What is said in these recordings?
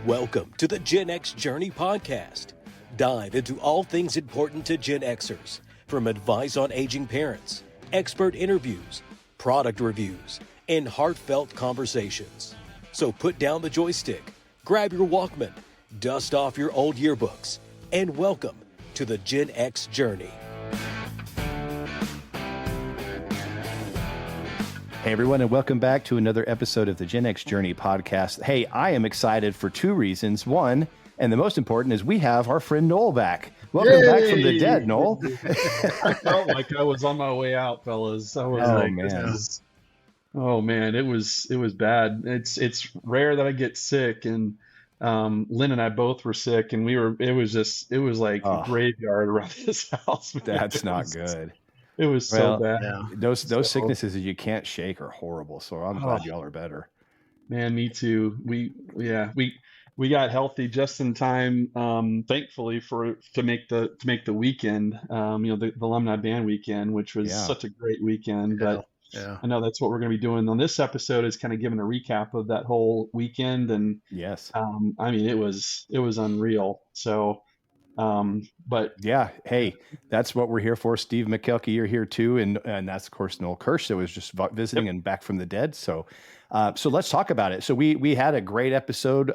Welcome to the Gen X Journey podcast. Dive into all things important to Gen Xers, from advice on aging parents, expert interviews, product reviews, and heartfelt conversations. So put down the joystick, grab your Walkman, dust off your old yearbooks, and welcome to the Gen X Journey. Hey everyone, and welcome back to another episode of the Gen X Journey podcast. Hey, I am excited for two reasons. One, and the most important, is we have our friend Noel back. Welcome back from the dead, Noel. I felt like I was on my way out, fellas. I was man, it was bad. It's rare that I get sick, and Lynn and I both were sick, and it was like a graveyard around this house. Man. That's not good. It was so bad. Yeah. Those sicknesses that you can't shake are horrible. So I'm glad y'all are better. Man, me too. We got healthy just in time, thankfully, to make the weekend. The Alumni Band weekend, which was such a great weekend. But I know that's what we're going to be doing on this episode, is kind of giving a recap of that whole weekend. And yes, it was unreal. So. But yeah, hey, that's what we're here for. Steve McKelkey, you're here too, and that's of course Noel Kirsch that was just visiting and back from the dead. So let's talk about it. So we had a great episode.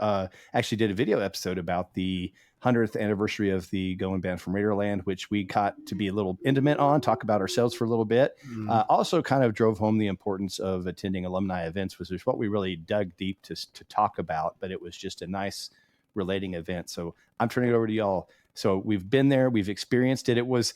Actually, did a video episode about the 100th anniversary of the Goin Band from Raiderland, which we got to be a little intimate on, talk about ourselves for a little bit. Also, kind of drove home the importance of attending alumni events, which is what we really dug deep to talk about. But it was just a nice relating event. So I'm turning it over to y'all. So we've been there, we've experienced it. It was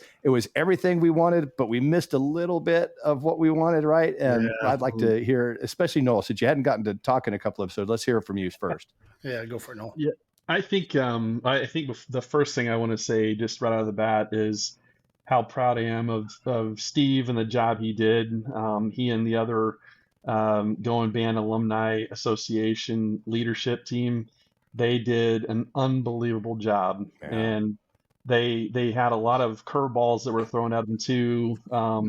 everything we wanted, but we missed a little bit of what we wanted, right? And I'd like to hear, especially Noel, since you hadn't gotten to talk in a couple of episodes, let's hear it from you first. Yeah, go for it, Noel. Yeah, I think the first thing I want to say just right out of the bat is how proud I am of Steve and the job he did. He and the other Goin Band Alumni Association leadership team. They did an unbelievable job, and they had a lot of curveballs that were thrown at them too. A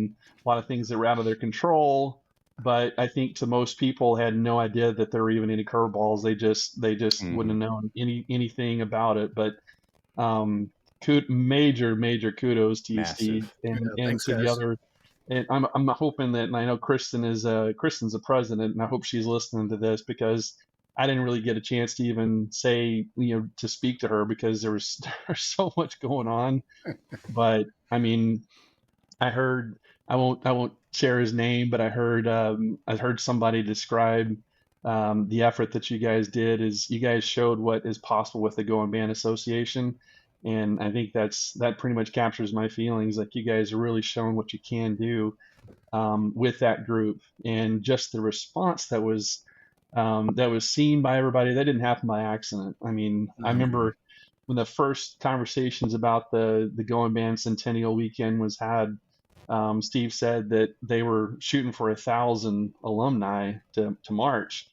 lot of things that were out of their control, but I think to most people had no idea that there were even any curveballs. They just wouldn't have known anything about it. But major kudos to you, Steve, and to the other. And I'm hoping that, and I know Kristen's a president, and I hope she's listening to this, because I didn't really get a chance to even say, to speak to her, because there's so much going on. But I mean, I heard, I won't share his name, but I heard somebody describe the effort that you guys did. Is you guys showed what is possible with the Goin Band Association. And I think that pretty much captures my feelings. Like, you guys are really showing what you can do with that group, and just the response that was seen by everybody. That didn't happen by accident. I mean, I remember when the first conversations about the Goin Band Centennial Weekend was had, Steve said that they were shooting for 1,000 alumni to march.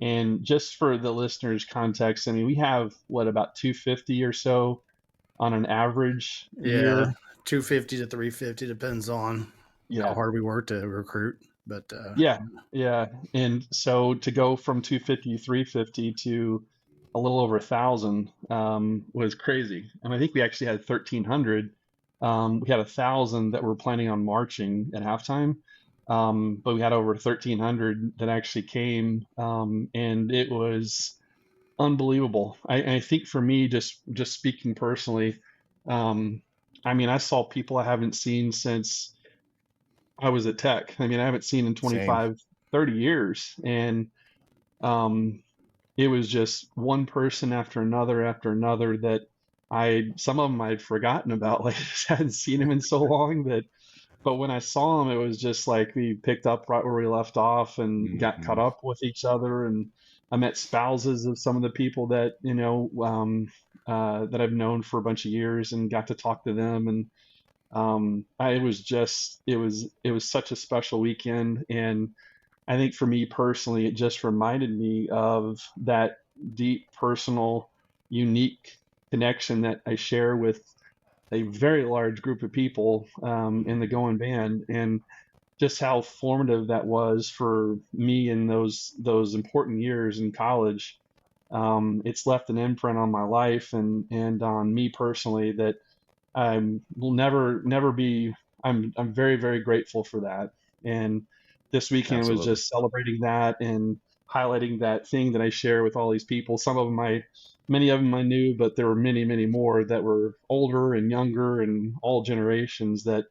And just for the listeners' context, I mean, we have about 250 or so on an average year. 250 to 350, depends on how hard we work to recruit. But and so to go from 250 350 to a little over 1,000 was crazy. And I think we actually had 1,300. We had 1,000 that were planning on marching at halftime, but we had over 1,300 that actually came, and it was unbelievable. I think for me, just speaking personally, I mean, I saw people I haven't seen since I was at Tech. I mean, I haven't seen in 25, 30 years. And it was just one person after another that some of them I'd forgotten about, like I just hadn't seen him in so long but when I saw him, it was just like we picked up right where we left off and got caught up with each other. And I met spouses of some of the people that, that I've known for a bunch of years, and got to talk to them. And it was such a special weekend. And I think for me personally, it just reminded me of that deep, personal, unique connection that I share with a very large group of people in the Goin Band, and just how formative that was for me in those important years in college. it's left an imprint on my life and on me personally that I will never be. I'm very, very grateful for that. And this weekend was just celebrating that and highlighting that thing that I share with all these people. Many of them I knew, but there were many, many more that were older and younger and all generations that,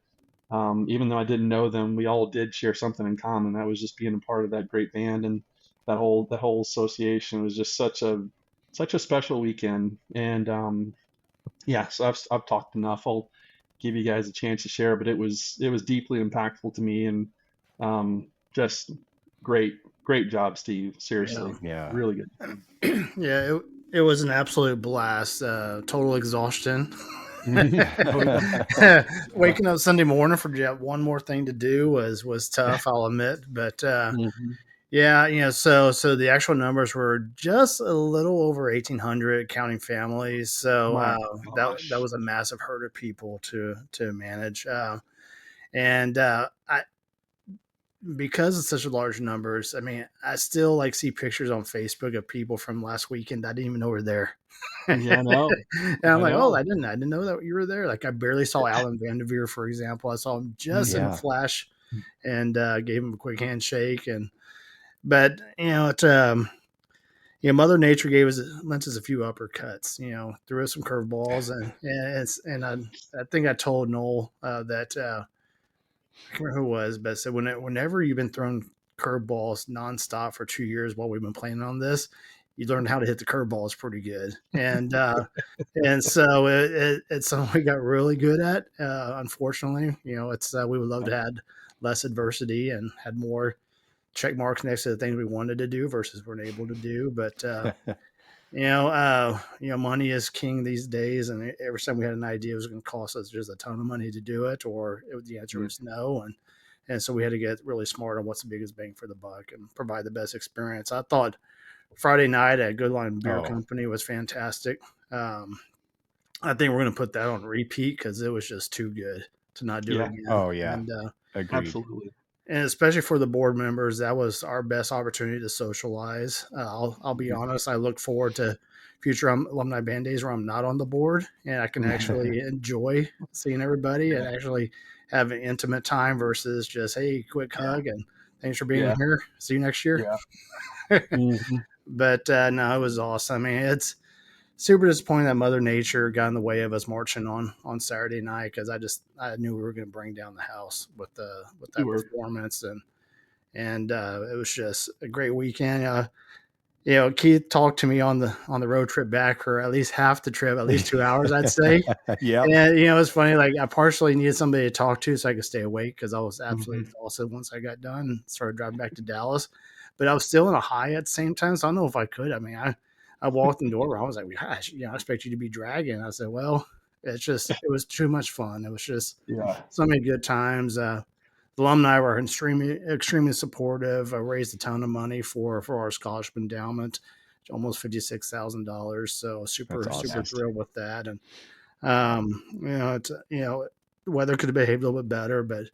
even though I didn't know them, we all did share something in common. That was just being a part of that great band, and that whole association was just such a special weekend. And yeah, so I've talked enough. I'll give you guys a chance to share, but it was deeply impactful to me, and just great job, Steve. Seriously, yeah. Really good. Yeah, it was an absolute blast. Total exhaustion. Waking up Sunday morning for one more thing to do was tough, I'll admit. But yeah, so the actual numbers were just a little over 1,800, counting families. So that was a massive herd of people to manage. And because it's such large numbers, I mean, I still see pictures on Facebook of people from last weekend I didn't even know were there. Yeah, I know. And I'm I didn't know that you were there. I barely saw Alan Vanderveer, for example. I saw him just in a flash, and gave him a quick handshake. But Mother Nature lent us a few uppercuts. Threw us some curveballs, and I think I told Noel that. I can't remember who it was, but said whenever you've been throwing curveballs nonstop for 2 years while we've been playing on this, you learn how to hit the curveballs pretty good. And so it's something we got really good at. Unfortunately, it's we would love to have had less adversity and had more check marks next to the things we wanted to do versus weren't able to do. But money is king these days, and every time we had an idea it was going to cost us just a ton of money to do it, or the answer was no, and so we had to get really smart on what's the biggest bang for the buck and provide the best experience. I thought Friday night at Good Line Beer Company was fantastic. I think we're going to put that on repeat because it was just too good to not do it again. Oh yeah, and agreed. Absolutely. And especially for the board members, that was our best opportunity to socialize. I'll be honest, I look forward to future alumni band days where I'm not on the board and I can actually enjoy seeing everybody and actually have an intimate time versus just, hey, quick hug and thanks for being here. See you next year. Yeah. But no, it was awesome. I mean, it's super disappointing that Mother Nature got in the way of us marching on Saturday night, because I knew we were going to bring down the house with that performance, and it was just a great weekend. Keith talked to me on the road trip back for at least half the trip, at least 2 hours, I'd say. Yeah. And it was funny. I partially needed somebody to talk to so I could stay awake, because I was absolutely exhausted once I got done and started driving back to Dallas. But I was still in a high at the same time, so I don't know if I could. I mean, I walked in the door. I was like, gosh, I expect you to be dragging. I said, well, it was too much fun. It was just so many good times. The alumni were extremely supportive. I raised a ton of money for our scholarship endowment, almost $56,000. So super thrilled with that. And weather could have behaved a little bit better, but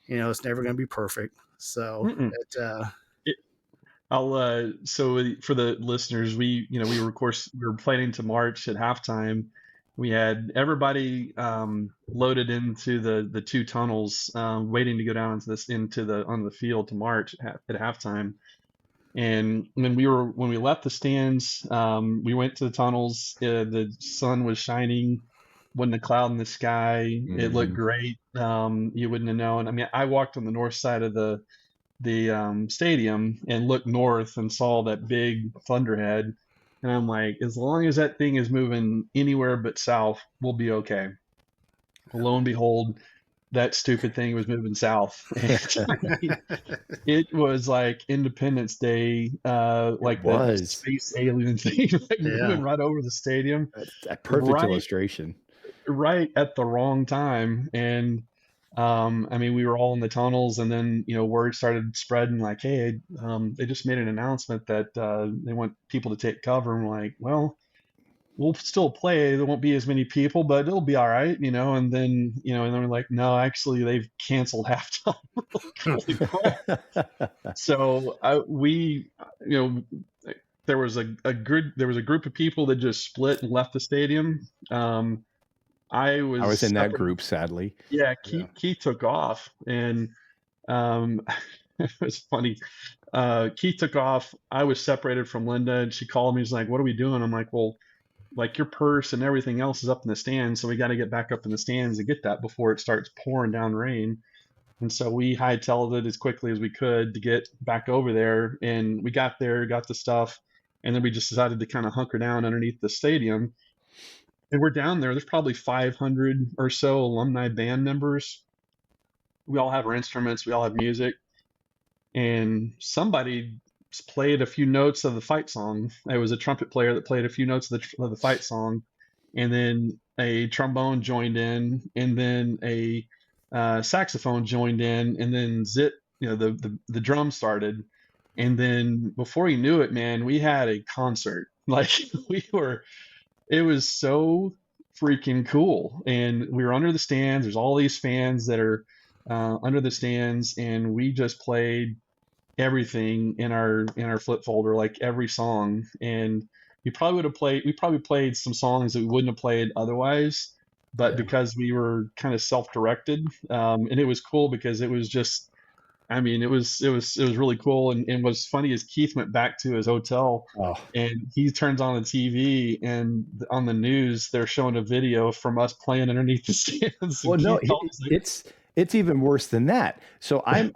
it's never going to be perfect. So so for the listeners, we were planning to march at halftime. We had everybody loaded into the two tunnels, waiting to go down on the field to march at halftime. And when we left the stands, we went to the tunnels. The sun was shining, wasn't a cloud in the sky. It looked great. You wouldn't have known. I mean, I walked on the north side of the stadium and looked north and saw that big thunderhead, and I'm like, as long as that thing is moving anywhere but south, we'll be okay. Well, lo and behold, that stupid thing was moving south. It was like Independence Day, the space alien thing, moving right over the stadium. A perfect illustration. Right at the wrong time. And we were all in the tunnels, and then word started spreading like, hey, they just made an announcement that they want people to take cover. And we're like, well, we'll still play. There won't be as many people, but it'll be all right, And then we're like, no, actually, they've canceled halftime. Holy crap. So there was a group of people that just split and left the stadium. I was in that group, sadly. Yeah, Keith took off, and it was funny. Keith took off. I was separated from Linda, and she called me. She's like, "What are we doing?" I'm like, "Well, like your purse and everything else is up in the stands, so we got to get back up in the stands and get that before it starts pouring down rain." And so we hightailed it as quickly as we could to get back over there. And we got there, got the stuff, and then we just decided to kind of hunker down underneath the stadium. And we're down there. There's probably 500 or so alumni band members. We all have our instruments. We all have music. And somebody played a few notes of the fight song. It was a trumpet player that played a few notes of the fight song. And then a trombone joined in, and then a saxophone joined in, and then the drum started. And then before you knew it, man, we had a concert. Like it was so freaking cool. And we were under the stands. There's all these fans that are under the stands, and we just played everything in our flip folder, like every song. And we probably played some songs that we wouldn't have played otherwise, but because we were kind of self-directed, and it was cool because it was just, I mean, it was really cool. And what's funny is Keith went back to his hotel, and he turns on the TV, and on the news they're showing a video from us playing underneath the stands. Well, no, it's even worse than that. So we're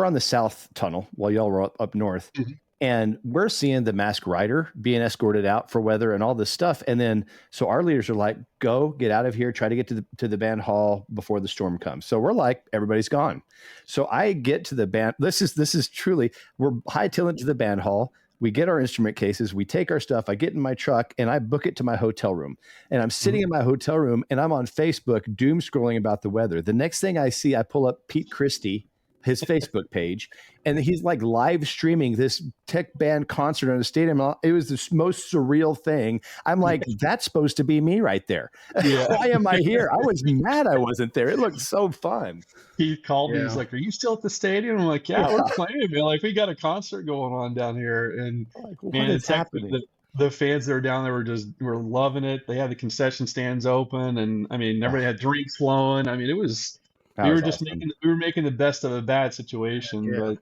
on the south tunnel while y'all were up north. Mm-hmm. And we're seeing the Masked Rider being escorted out for weather and all this stuff. And then, so our leaders are like, go get out of here, try to get to the band hall before the storm comes. So we're like, everybody's gone. So I get to the band. This is truly, we're hightailing to the band hall. We get our instrument cases, we take our stuff, I get in my truck, and I book it to my hotel room. And I'm sitting in my hotel room, and I'm on Facebook doom scrolling about the weather. The next thing I see, I pull up Pete Christie, his Facebook page, and he's like live streaming this tech band concert in a stadium. It was the most surreal thing. I'm like, that's supposed to be me right there. Yeah. Why am I here? I was mad I wasn't there. It looked so fun. He called me. He's like, "Are you still at the stadium?" I'm like, "Yeah, we're playing. Man. Like, we got a concert going on down here." And what is happening? The fans that were down there were loving it. They had the concession stands open, and I mean, everybody had drinks flowing. I mean, it was. We were making the best of a bad situation, but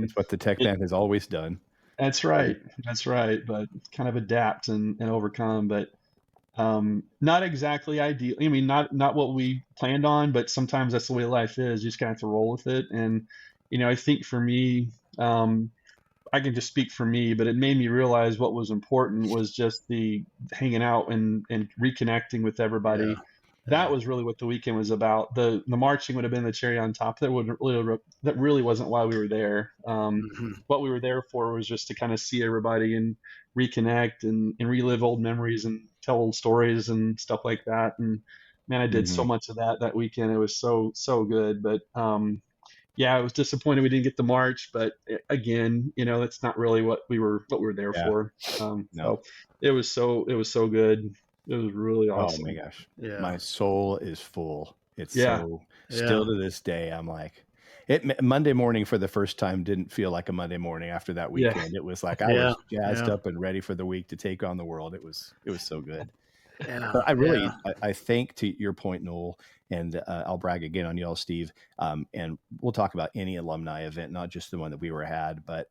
it's what the tech band has always done. That's right. But kind of adapt and overcome, but not exactly ideal. I mean, not what we planned on, but sometimes that's the way life is. You just kind of have to roll with it. And I think for me, I can just speak for me, but it made me realize what was important was just the hanging out and reconnecting with everybody. Yeah. That was really what the weekend was about. The marching would have been the cherry on top. That really wasn't why we were there. What we were there for was just to kind of see everybody and reconnect and relive old memories and tell old stories and stuff like that. And man, I did so much of that weekend. It was so good. But I was disappointed we didn't get the march. But again, that's not really what we were there for. No. So it was so good. It was really awesome. Oh my gosh. Yeah. My soul is full. It's still to this day. I'm like, Monday morning for the first time didn't feel like a Monday morning after that weekend. Yeah. It was like I was jazzed up and ready for the week to take on the world. It was so good. Yeah. But I think, to your point, Noel, and I'll brag again on y'all, Steve, and we'll talk about any alumni event, not just the one that we were at, but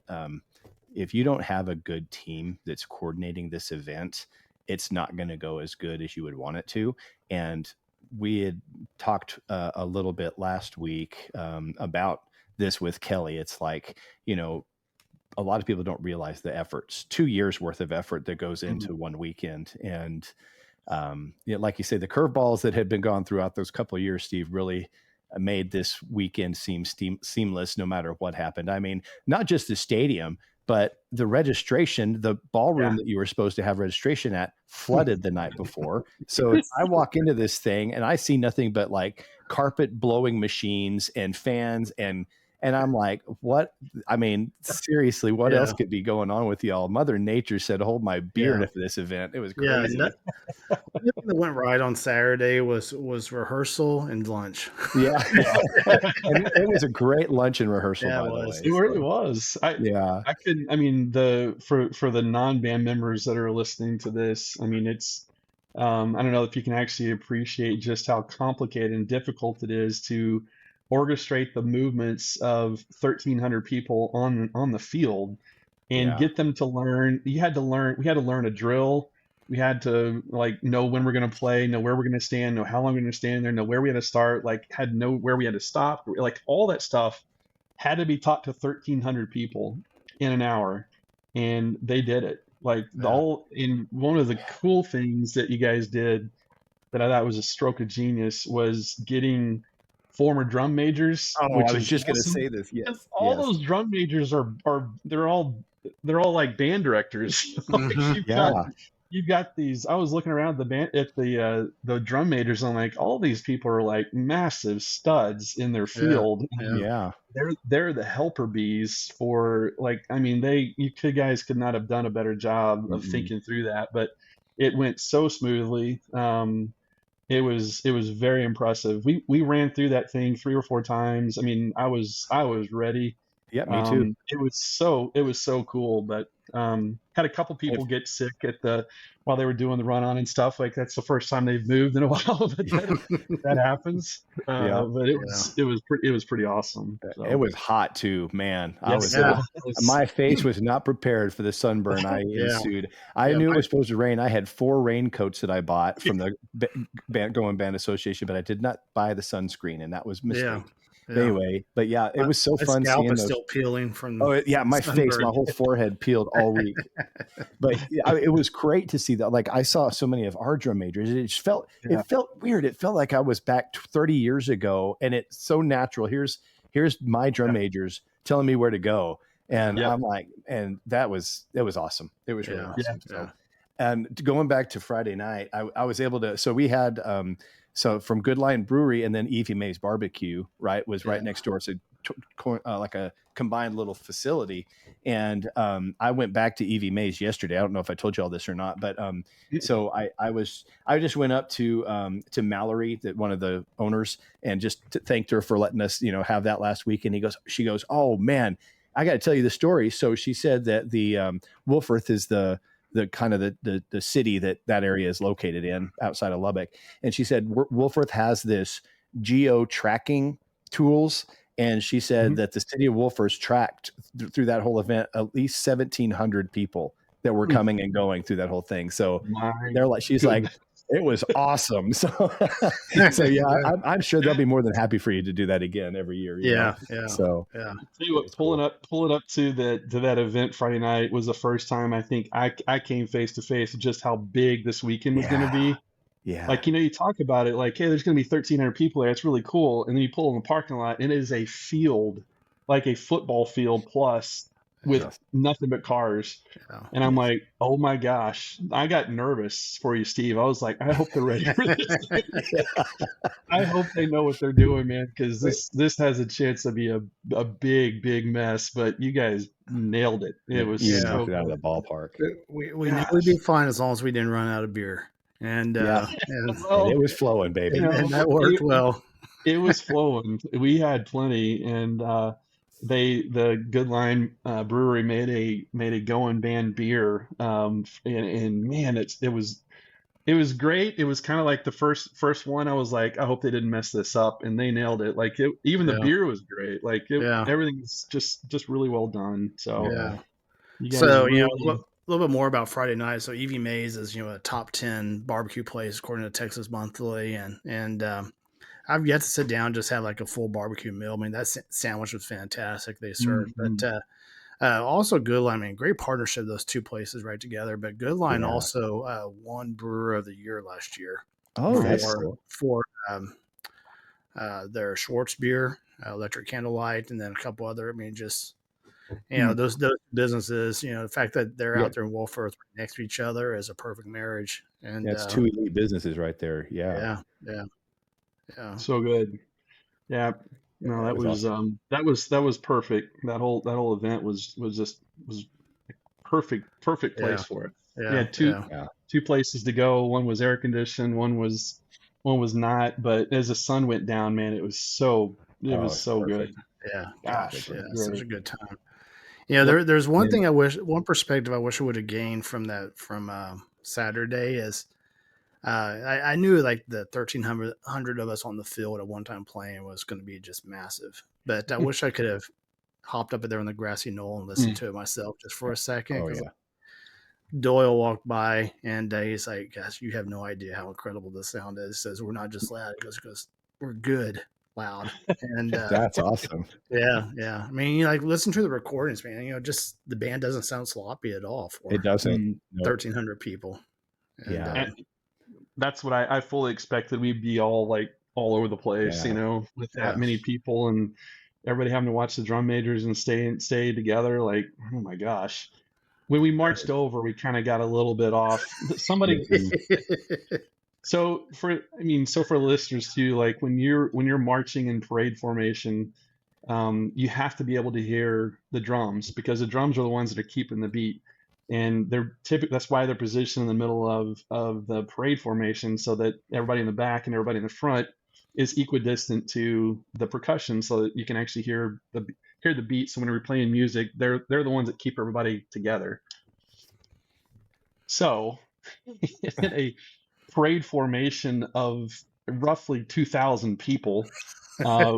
if you don't have a good team that's coordinating this event, it's not going to go as good as you would want it to. And we had talked a little bit last week about this with Kelly. It's like, a lot of people don't realize the efforts, 2 years worth of effort that goes into one weekend. And like you say, the curveballs that had been gone throughout those couple of years, Steve, really made this weekend seem seamless no matter what happened. I mean, not just the stadium, but the registration, the ballroom that you were supposed to have registration at flooded the night before. So I walk into this thing and I see nothing but like carpet blowing machines and fans and And I'm like, what? I mean, seriously, what else could be going on with y'all? Mother Nature said, hold my beer for this event. It was crazy. Nothing that went right on Saturday was rehearsal and lunch. Yeah. And it was a great lunch and rehearsal, by the way. It really was. I couldn't, I mean, for the non-band members that are listening to this, I mean, it's, I don't know if you can actually appreciate just how complicated and difficult it is to orchestrate the movements of 1,300 people on the field and get them to learn. We had to learn a drill. We had to know when we're going to play, know where we're going to stand, know how long we're going to stand there, know where we had to start, had to know where we had to stop. All that stuff had to be taught to 1,300 people in an hour, and they did it. In one of the cool things that you guys did that I thought was a stroke of genius was getting former drum majors. Oh, I was just going to say this. Yes, all those drum majors they're all like band directors. You've got these. I was looking around the band at the drum majors. And I'm like, all these people are like massive studs in their field. Yeah. They're the helper bees for I mean, you guys could not have done a better job of thinking through that, but it went so smoothly. It was very impressive. We ran through that thing 3 or 4 times. I mean, I was ready. Yeah, me too. It was so cool, but had a couple people get sick while they were doing the run on and stuff. That's the first time they've moved in a while, but that happens. But it was pretty awesome. So. It was hot too, man. My face was not prepared for the sunburn I ensued. I knew it was supposed to rain. I had 4 raincoats that I bought from the Goin Band Association, but I did not buy the sunscreen, and that was a mistake. Yeah. Anyway, but it was so fun seeing those. Still peeling from. Oh yeah, my face, my whole forehead peeled all week. But it was great to see that. I saw so many of our drum majors. It just felt weird. It felt like I was back 30 years ago, and it's so natural. Here's my drum majors telling me where to go, and I'm like, and it was awesome. It was really awesome. So, and going back to Friday night, I was able to. So we had. So from Good Lion Brewery and then Evie Mae's Barbecue, was right next door. It's like a combined little facility. And I went back to Evie Mae's yesterday. I don't know if I told you all this or not, but so I just went up to Mallory, one of the owners, and just thanked her for letting us, have that last week. And she goes, oh man, I got to tell you the story. So she said that the Wolfforth is the kind of the city that area is located in outside of Lubbock. And she said Wolfforth has this geo tracking tools. And she said that the city of Wolfforth tracked through that whole event at least 1,700 people that were coming and going through that whole thing. So she's like, it was awesome. So I'm sure they'll be more than happy for you to do that again every year. Yeah. So Tell you what, pulling up to that event Friday night was the first time I think I came face to face with just how big this weekend was going to be. Yeah. You talk about it hey, there's going to be 1,300 people there. It's really cool. And then you pull in the parking lot and it is a field, like a football field plus with nothing but cars. And I'm like, oh my gosh, I got nervous for you, Steve. I was like, I hope they're ready for this. I hope they know what they're doing, man, because this has a chance to be a big mess, but you guys nailed it. It was knocked it out of the ballpark. We knew we'd be fine as long as we didn't run out of beer. And, and it was flowing, baby. And that worked well. It was flowing. We had plenty, and the Good Lion Brewery made a Goin Band beer, and man, it was great. It was kind of like the first one. I was like, I hope they didn't mess this up, and they nailed it. Even the beer was great. Everything's just really well done. So a little bit more about Friday night. So Evie Mae's is a top 10 barbecue place according to Texas Monthly, and I've yet to sit down and just have a full barbecue meal. I mean, that sandwich was fantastic they served. But also Good Lion, great partnership, those two places right together. But Good Lion also won Brewer of the Year last year. Oh, that's cool. For their Schwartz beer, Electric Candlelight, and then a couple other. I mean, just those businesses. The fact that they're out there in Wolfforth next to each other is a perfect marriage. And that's two elite businesses right there. Yeah. So good. Yeah. No, that was awesome. That was perfect. That whole event was perfect place for it. We had two places to go. One was air conditioned, one was not. But as the sun went down, man, it was so good. Yeah, gosh, yeah, such a good time. There's one thing one perspective I wish I would have gained from Saturday is I knew like the 1,300 of us on the field at one time playing was going to be just massive, but I wish I could have hopped up there on the grassy knoll and listened to it myself just for a second. Doyle walked by and he's like, "Guys, you have no idea how incredible this sound is." He says, "We're not just loud." He goes, "We're good, loud." And that's awesome. Yeah. I mean, listen to the recordings, man. Just the band doesn't sound sloppy at all. It doesn't. 1,300 people. And, that's what I fully expected. We'd be all over the place, with that many people and everybody having to watch the drum majors and stay together. Like, oh my gosh. When we marched over, we kind of got a little bit off. Somebody. So for listeners too, like when you're marching in parade formation, you have to be able to hear the drums because the drums are the ones that are keeping the beat, and that's why they're positioned in the middle of the parade formation so that everybody in the back and everybody in the front is equidistant to the percussion, so that you can actually hear the beat. So when we're playing music, they're the ones that keep everybody together. So in a parade formation of roughly 2,000 people,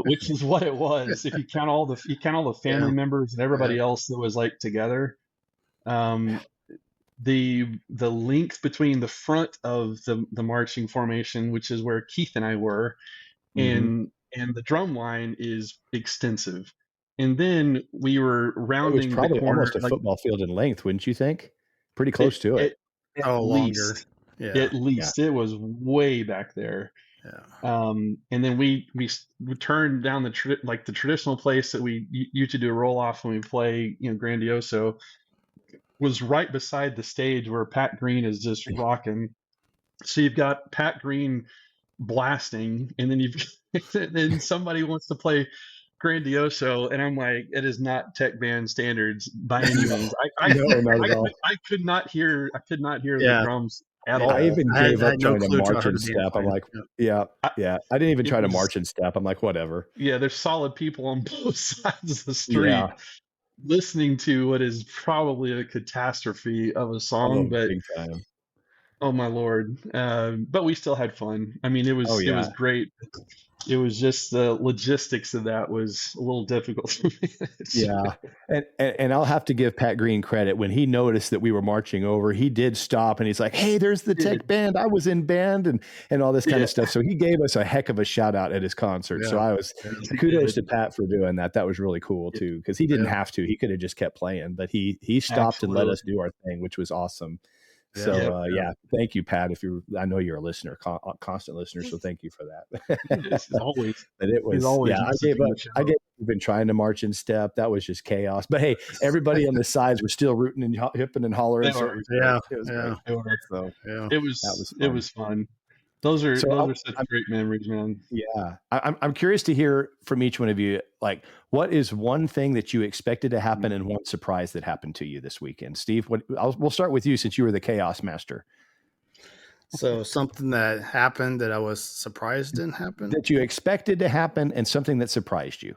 which is what it was. If you count all the family members and everybody else that was like together, the length between the front of the marching formation, which is where Keith and I were, and the drum line is extensive. And then we were rounding the corner, almost a football field in length, wouldn't you think? Pretty close to it. At least. At least it was way back there. And then we turned down the traditional place that we used to do a roll off when we play, Grandioso, was right beside the stage where Pat Green is just rocking. So you've got Pat Green blasting, and then then somebody wants to play Grandioso, and I'm like, it is not Tech Band standards by any means. I could not hear the drums at all. I even gave up trying to march in step. I'm like, I didn't even try to march in step. I'm like, whatever. Yeah, there's solid people on both sides of the street listening to what is probably a catastrophe of a song, but big time. Oh my Lord. But we still had fun. I mean, it was great. It was just the logistics of that was a little difficult for me. And I'll have to give Pat Green credit. When he noticed that we were marching over, he did stop and he's like, "Hey, there's the Tech Band. I was in band," and all this kind of stuff. So he gave us a heck of a shout out at his concert. So I was kudos to Pat for doing that. That was really cool too, because he didn't have to. He could have just kept playing, but he stopped and let us do our thing, which was awesome. So thank you, Pat. I know you're a listener, constant listener, so thank you for that. Always. But it was I gave up. We've been trying to march in step. That was just chaos. But hey, everybody on the sides were still rooting and hipping and hollering. It was fun. Those are such great memories, man. Yeah. I'm curious to hear from each one of you, like, what is one thing that you expected to happen and one surprise that happened to you this weekend? Steve, we'll start with you since you were the chaos master. So something that happened that I was surprised didn't happen? That you expected to happen and something that surprised you.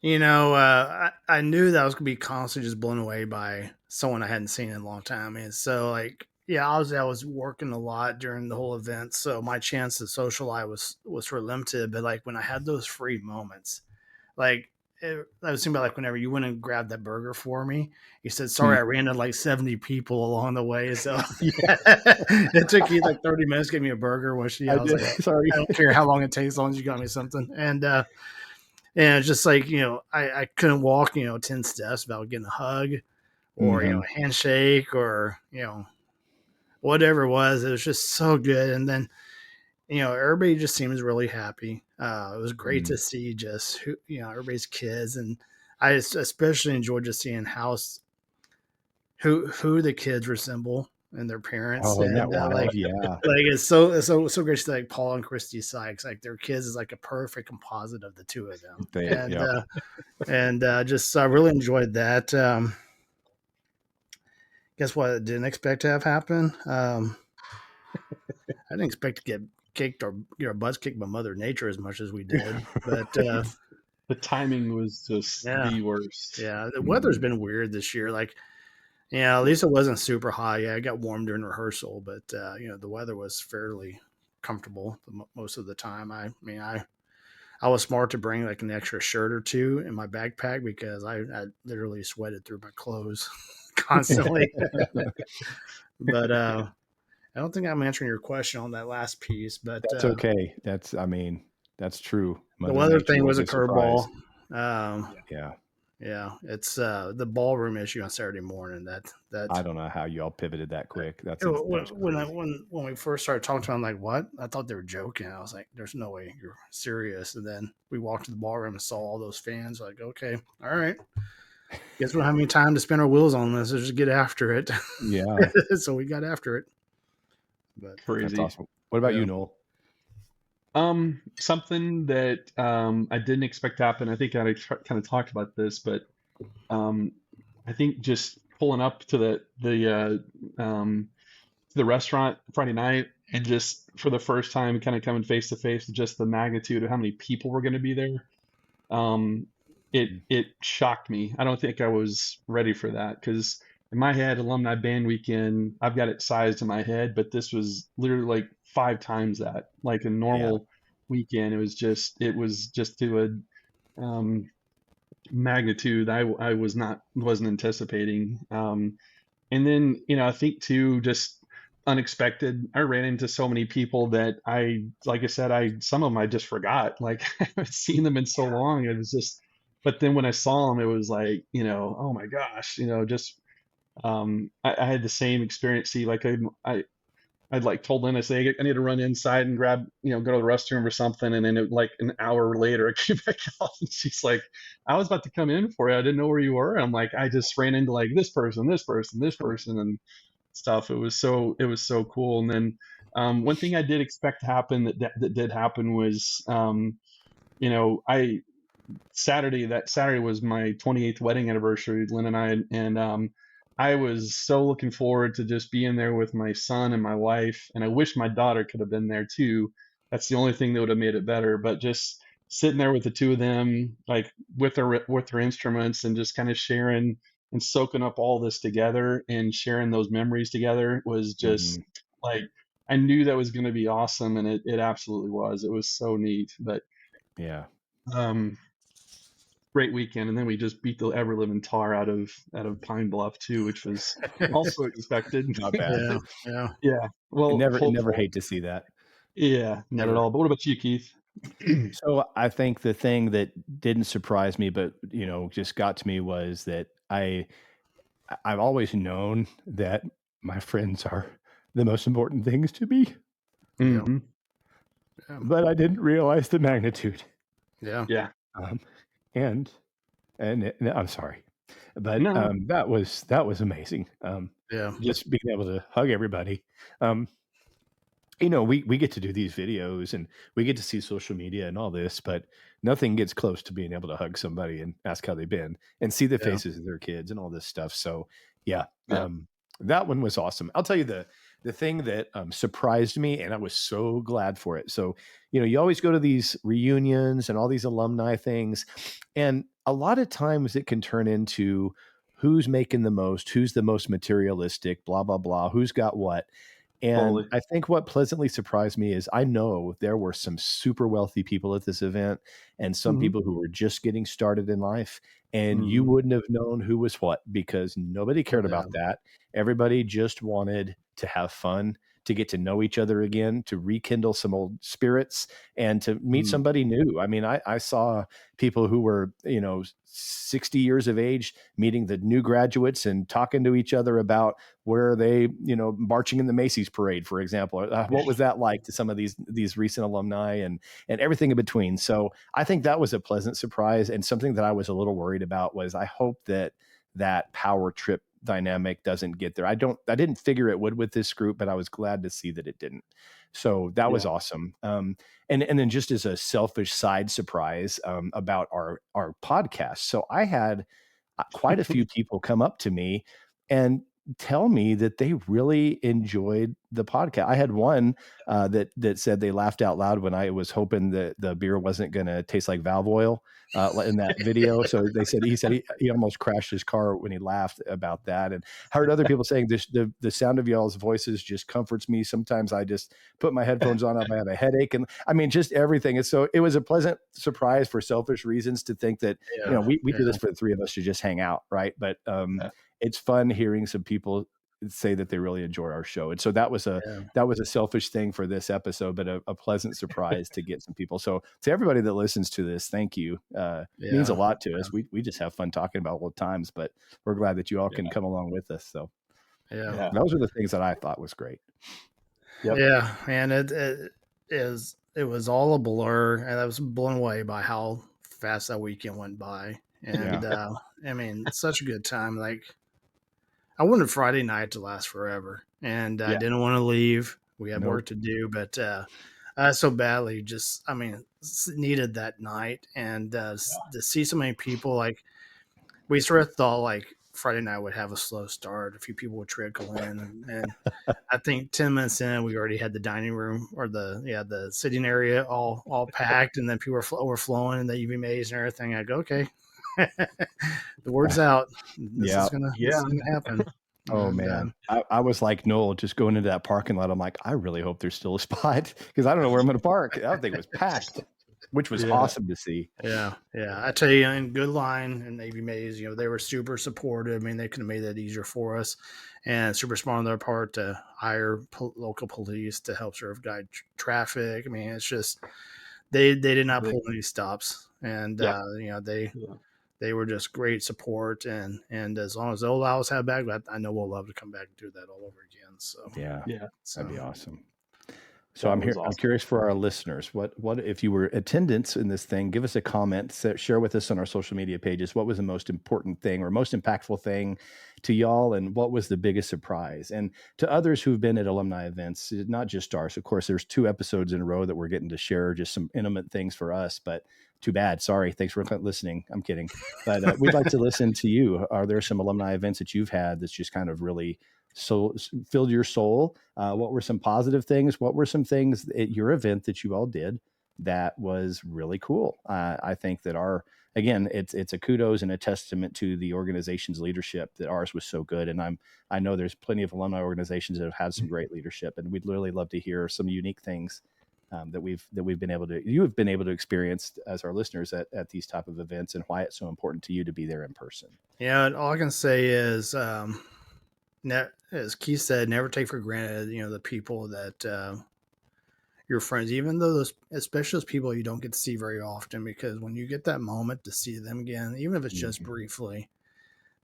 I knew that I was going to be constantly just blown away by someone I hadn't seen in a long time. And so I was working a lot during the whole event, so my chance to socialize was sort of limited. But when I had those free moments, I was thinking about whenever you went and grabbed that burger for me, you said, "Sorry, I ran into 70 people along the way." So it took you 30 minutes to get me a burger. Which I was sorry, I don't care how long it takes, as long as you got me something. And it's just I couldn't walk 10 steps without getting a hug or a handshake or whatever it was just so good. And then, everybody just seems really happy. It was great to see just everybody's kids. And I especially enjoyed just seeing who the kids resemble. and their parents. Oh, isn't that And wild? like, Yeah. like it's so great to see, like Paul and Christy Sykes, like their kids is like a perfect composite of the two of them. Just I really enjoyed that. Guess what? I didn't expect to have happen. I didn't expect to get kicked or get our butts kicked by Mother Nature as much as we did, but the timing was just the worst. Yeah, the weather's been weird this year. Like, at least it wasn't super hot. Yeah, it got warm during rehearsal, but the weather was fairly comfortable most of the time. I mean, I was smart to bring like an extra shirt or two in my backpack because I literally sweated through my clothes constantly. But I don't think I'm answering your question on that last piece. But that's okay. That's true. The weather thing was a curveball. Yeah, it's the ballroom issue on Saturday morning. That I don't know how you all pivoted that quick. When we first started talking to them, I'm like, what? I thought they were joking. I was like, there's no way you're serious. And then we walked to the ballroom and saw all those fans. Like, okay, all right. Guess we don't have any time to spin our wheels on this. Let's just get after it. Yeah. So we got after it. But crazy. That's awesome. What about you, Noel? Something that I didn't expect to happen. I think I kind of talked about this, but I think just pulling up to the restaurant Friday night and just for the first time kind of coming face to face with just the magnitude of how many people were going to be there. It shocked me. I don't think I was ready for that because in my head, Alumni Band Weekend, I've got it sized in my head, but this was literally like 5 times that. Like a normal weekend, it was just to a magnitude I wasn't anticipating. And then I think too, just unexpected. I ran into so many people that like I said, some of them I just forgot. Like I haven't seen them in so long. It was just, but then when I saw them, it was like, oh my gosh, just. I had the same experience. See, like I'd like told Lynn, I say, I need to run inside and grab, go to the restroom or something. And then like an hour later, I came back out and she's like, I was about to come in for you. I didn't know where you were. And I'm like, I just ran into like this person and stuff. It was so cool. And then one thing I did expect to happen that did happen was, Saturday was my 28th wedding anniversary, Lynn and I, and I was so looking forward to just being there with my son and my wife, and I wish my daughter could have been there too. That's the only thing that would have made it better. But just sitting there with the two of them, like with their instruments, and just kind of sharing and soaking up all this together and sharing those memories together was just like I knew that was going to be awesome, and it absolutely was. It was so neat. But great weekend, and then we just beat the ever living tar out of Pine Bluff too, which was also expected. Not bad. Yeah. Well, never hate to see that. Yeah, not at all. But what about you, Keith? So I think the thing that didn't surprise me, but just got to me was that I've always known that my friends are the most important things to me. But I didn't realize the magnitude. Yeah. And I'm sorry, but that was amazing. Just being able to hug everybody. We get to do these videos and we get to see social media and all this, but nothing gets close to being able to hug somebody and ask how they've been and see the faces of their kids and all this stuff. So that one was awesome. I'll tell you the thing that surprised me, and I was so glad for it. So, you always go to these reunions and all these alumni things, and a lot of times it can turn into who's making the most, who's the most materialistic, blah, blah, blah, who's got what. And I think what pleasantly surprised me is I know there were some super wealthy people at this event and some people who were just getting started in life, and you wouldn't have known who was what because nobody cared about that. Everybody just wanted to have fun, to get to know each other again, to rekindle some old spirits, and to meet somebody new. I mean, I saw people who were, 60 years of age meeting the new graduates and talking to each other about where they, marching in the Macy's parade, for example. What was that like to some of these recent alumni and everything in between? So I think that was a pleasant surprise, and something that I was a little worried about was I hope that power trip dynamic doesn't get there. I didn't figure it would with this group, but I was glad to see that it didn't. So that was awesome. And then just as a selfish side surprise about our podcast. So I had quite a few people come up to me and tell me that they really enjoyed the podcast. I had one that said they laughed out loud when I was hoping that the beer wasn't going to taste like valve oil in that video. So he said he almost crashed his car when he laughed about that. And I heard other people saying the sound of y'all's voices just comforts me. Sometimes I just put my headphones on if I have a headache, and I mean just everything. And so it was a pleasant surprise for selfish reasons to think that we do this for the three of us to just hang out, right? But it's fun hearing some people say that they really enjoy our show. And so that was a selfish thing for this episode, but a pleasant surprise to get some people. So to everybody that listens to this, thank you. It means a lot to us. We just have fun talking about old times, but we're glad that you all can come along with us. So those are the things that I thought was great. Yep. Yeah. And it was all a blur, and I was blown away by how fast that weekend went by. And I mean, such a good time. Like, I wanted Friday night to last forever, and I didn't want to leave. We had work to do, but I so badly needed that night. And to see so many people, like, we sort of thought like Friday night would have a slow start. A few people would trickle in, and I think 10 minutes in, we already had the dining room or the sitting area all packed, and then people were overflowing, and the EVMAs and everything. I go, okay. The word's out. This is gonna happen. Oh, man. I was like Noel, just going into that parking lot. I'm like, I really hope there's still a spot because I don't know where I'm going to park. That thing was packed, which was awesome to see. Yeah. I tell you, in good line and Navy Mays, they were super supportive. I mean, they could have made that easier for us, and super smart on their part to hire local police to help sort of guide traffic. I mean, it's just they did not pull any stops, and they were just great support, and as long as they'll allow us to have back, I know we'll love to come back and do that all over again. So that'd be awesome. So I'm curious for our listeners, what if you were attendance in this thing? Give us a comment, share with us on our social media pages. What was the most important thing or most impactful thing to y'all, and what was the biggest surprise? And to others who've been at alumni events, not just ours. Of course, there's 2 episodes in a row that we're getting to share just some intimate things for us, but too bad. Sorry. Thanks for listening. I'm kidding. But we'd like to listen to you. Are there some alumni events that you've had that's just kind of really filled your soul? What were some positive things? What were some things at your event that you all did that was really cool? I think that it's a kudos and a testament to the organization's leadership that ours was so good. And I know there's plenty of alumni organizations that have had some great leadership, and we'd really love to hear some unique things that you have been able to experience as our listeners at these type of events, and why it's so important to you to be there in person. Yeah. And all I can say is, as Keith said, never take for granted, the people that your friends, even though especially those people you don't get to see very often, because when you get that moment to see them again, even if it's just briefly,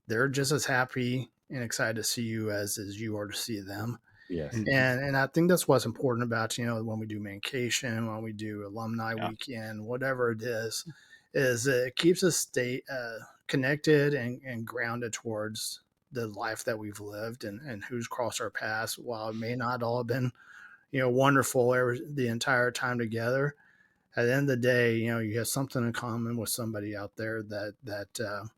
they're just as happy and excited to see you as you are to see them. Yes. And I think that's what's important about, when we do Mancation, when we do alumni weekend, whatever it is it keeps us connected and grounded towards the life that we've lived and who's crossed our paths. While it may not all have been, wonderful the entire time together, at the end of the day, you have something in common with somebody out there that's a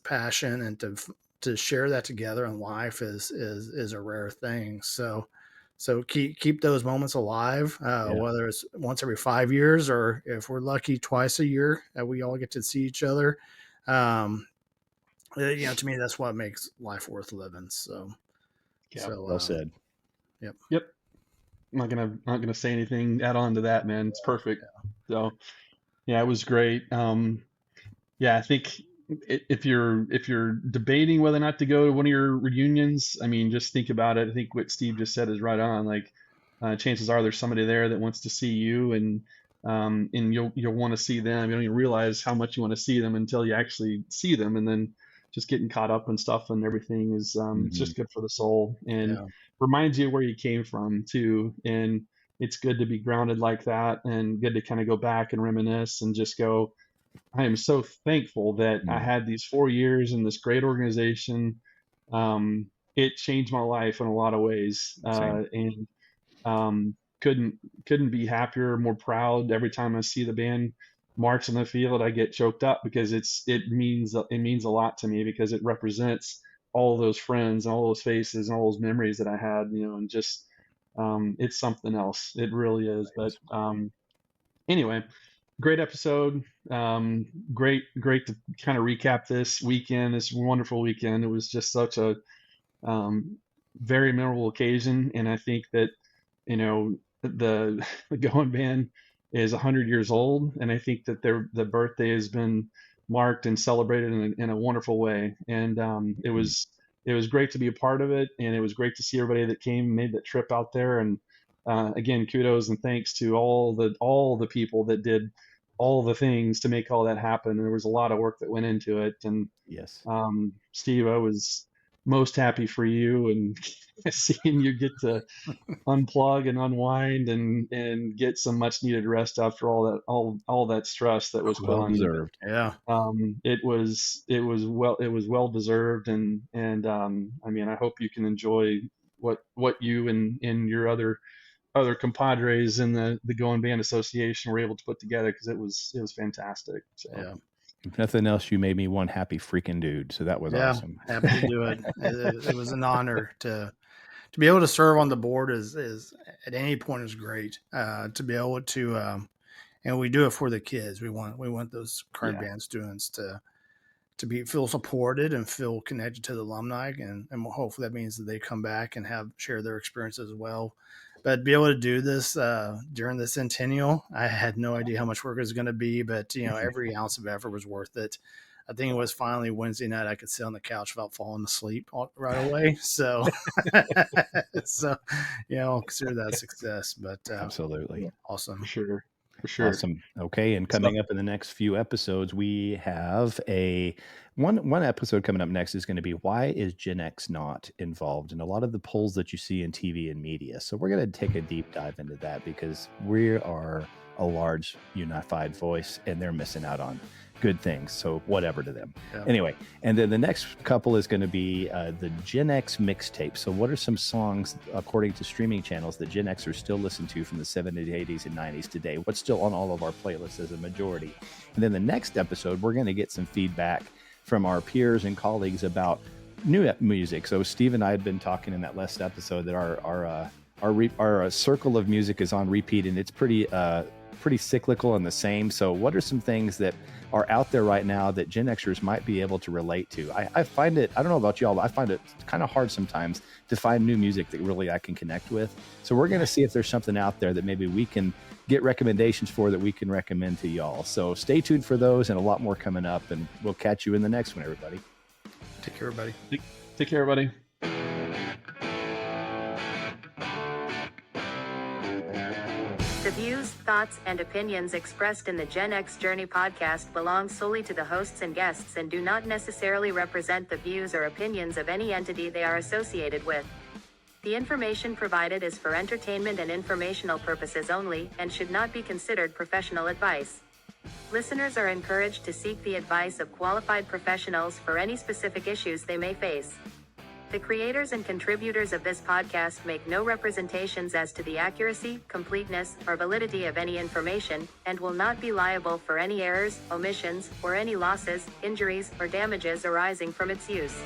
passion, and to share that together in life is a rare thing. So keep those moments alive, whether it's once every 5 years, or if we're lucky twice a year that we all get to see each other. To me, that's what makes life worth living. So well said. Yep. I'm not gonna say anything add on to that, man. It's perfect. So it was great. I think if you're debating whether or not to go to one of your reunions, I mean, just think about it. I think what Steve just said is right on. Like, chances are there's somebody there that wants to see you, and you'll want to see them. You don't even realize how much you want to see them until you actually see them, and then just getting caught up and stuff and everything is it's just good for the soul, and reminds you where you came from too. And it's good to be grounded like that, and good to kind of go back and reminisce and just go, so thankful that I had these 4 years in this great organization. It changed my life in a lot of ways, and couldn't be happier, more proud. Every time I see the band march on the field, I get choked up because it means a lot to me, because it represents all those friends and all those faces and all those memories that I had, and just it's something else. It really is. But anyway, great episode. Great to kind of recap this wonderful weekend. It was just such a very memorable occasion, and I think that the Goin Band is 100 years old, and I think that the birthday has been marked and celebrated in a wonderful way. And it was great to be a part of it, and it was great to see everybody that came and made that trip out there. And again, kudos and thanks to all the people that did all the things to make all that happen. And there was a lot of work that went into it. And yes, Steve, I was most happy for you, and seeing you get to unplug and unwind and get some much needed rest after all that stress that was well deserved. Yeah. It was well deserved, and I mean, I hope you can enjoy what you and your other compadres in the Goin Band Association were able to put together, because it was fantastic. So. Yeah. If nothing else, you made me one happy freaking dude. So that was awesome. Happy to do it. It was an honor to be able to serve on the board. Is at any point is great. To be able to, and we do it for the kids. We want those current band students to feel supported and feel connected to the alumni, and hopefully that means that they come back and share their experiences as well. But to be able to do this during the centennial, I had no idea how much work it was going to be, but every ounce of effort was worth it. I think it was finally Wednesday night I could sit on the couch without falling asleep right away. So, consider that a success. But absolutely awesome. For sure. Awesome. Okay. And coming up in the next few episodes, we have one episode coming up next is going to be, why is Gen X not involved in a lot of the polls that you see in TV and media? So we're going to take a deep dive into that, because we are a large unified voice and they're missing out on good things. So whatever to them. Yeah. Anyway, and then the next couple is going to be the Gen X mixtape. So what are some songs, according to streaming channels, that Gen Xers still listen to from the 70s, 80s, and 90s today? What's still on all of our playlists as a majority? And then the next episode, we're going to get some feedback from our peers and colleagues about new music. So Steve and I had been talking in that last episode that our circle of music is on repeat, and it's pretty cyclical and the same. So what are some things that are out there right now that Gen Xers might be able to relate to? I find it, I don't know about y'all, but I find it kind of hard sometimes to find new music that really I can connect with. So we're going to see if there's something out there that maybe we can get recommendations for, that we can recommend to y'all. So stay tuned for those, and a lot more coming up, and we'll catch you in the next one, everybody. Take care, everybody. Take care, everybody. The views, thoughts, and opinions expressed in the Gen X Journey podcast belong solely to the hosts and guests and do not necessarily represent the views or opinions of any entity they are associated with. The information provided is for entertainment and informational purposes only and should not be considered professional advice. Listeners are encouraged to seek the advice of qualified professionals for any specific issues they may face. The creators and contributors of this podcast make no representations as to the accuracy, completeness, or validity of any information, and will not be liable for any errors, omissions, or any losses, injuries, or damages arising from its use.